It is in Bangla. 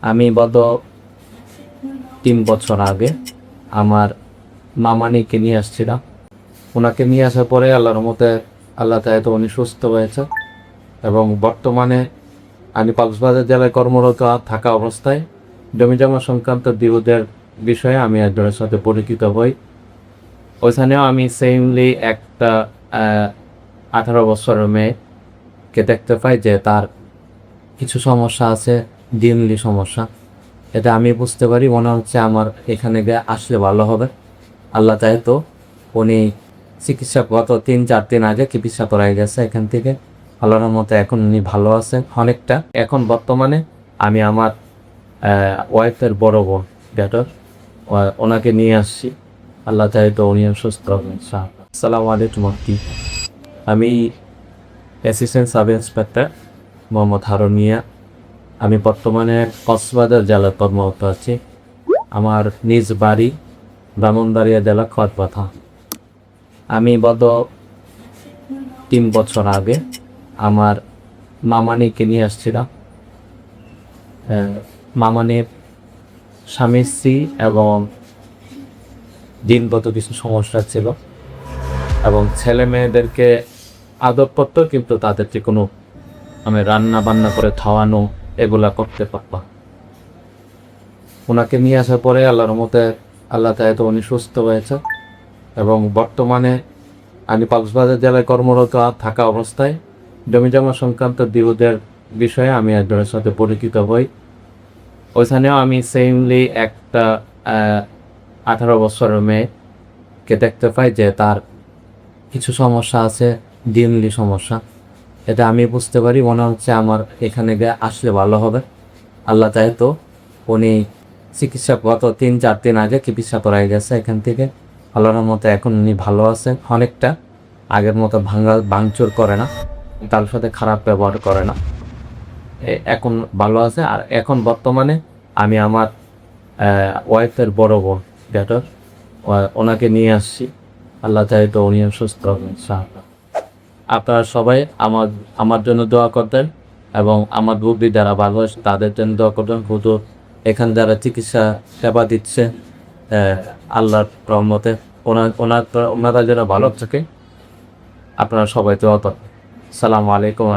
আমি গত 3 বছর আগে আমার মামানিকে নিয়ে আসছিলাম। ওনাকে নিয়ে আসার পরে আল্লাহর রহমতে আল্লাহ তাআলা তো উনি সুস্থ হয়েছে এবং বর্তমানে আমি কক্সবাজার জেলায় কর্মরত থাকা অবস্থায় জমিজমা সংক্রান্ত বিরোধের বিষয়ে আমি একজনের সাথে পরিচিত হই। ওইখানেও আমি সেমলি একটা 18 বছরের মেয়েকে দেখতে পাই যে তার কিছু সমস্যা আছে, দিনলি সমস্যা। এটা আমি বুঝতে পারি, মনে হচ্ছে আমার এখানে গিয়ে আসলে ভালো হবে। আল্লাহ চাহে তো উনি চিকিৎসা গত 3-4 দিন আগে চিকিৎসা করাই গেছে এখান থেকে। আল্লাহর মতো এখন উনি ভালো আছেন অনেকটা। এখন বর্তমানে আমি আমার ওয়াইফের বড় বোন ডেটার ওনাকে নিয়ে আসছি। আল্লাহ চাহে তো উনি সুস্থ হবেন। আসসালামু আলাইকুম। আমি assistant sub inspector Mohammad Harun Mia. আমি বর্তমানে কক্সবাজার জেলার কর্মরত আছি। আমার নিজ বাড়ি ব্রাহ্মণবাড়িয়া জেলা খড়পাথা। আমি গত 3 বছর আগে আমার মামানিকে নিয়ে আসছিলাম। মামানির স্বামী স্ত্রী এবং দিনগত কিছু সমস্যা ছিল এবং ছেলে মেয়েদেরকে আদর করতো, কিন্তু তাদেরকে কোনো আমি রান্না বান্না করে খাওয়ানো এগুলা করতে পারতাম। ওনাকে নিয়ে আসার পরে আল্লাহর রহমতে আল্লাহ তাআলা তো উনি সুস্থ হয়েছে এবং বর্তমানে আমি কক্সবাজার জেলায় কর্মরত থাকা অবস্থায় জমিজমা সংক্রান্ত বিরোধের বিষয়ে আমি একজনের সাথে পরিচিত হই। ওইখানেও আমি সেমলি একটা 18 বছরের মেয়েকে দেখতে পাই যে তার কিছু সমস্যা আছে, দিনলি সমস্যা। এটা আমি বুঝতে পারি, মনে হচ্ছে আমার এখানে গিয়ে আসলে ভালো হবে। আল্লাহ চাহে তো উনি চিকিৎসা গত 3-4 দিন আগে চিকিৎসা করাই গেছে এখান থেকে। আল্লাহর মতো এখন উনি ভালো আছেন অনেকটা। আগের মতো ভাঙচুর করে না, তার সাথে খারাপ ব্যবহার করে না, এখন ভালো আছে। আর এখন বর্তমানে আমি আমার ওয়াইফের বড় বোন ডেটার ওনাকে নিয়ে আসছি। আল্লাহ চাহে তো উনি সুস্থ হবেন। আপনারা সবাই আমার জন্য দোয়া করতেন এবং আমার রোগী যারা ভালো আছে তাদের জন্য দোয়া করতেন। শুধু এখানে যারা চিকিৎসা সেবা দিচ্ছে আল্লাহর রহমতে ওনারা যারা ভালো থাকে, আপনারা সবাই দোয়া করবেন। আসসালামু আলাইকুম।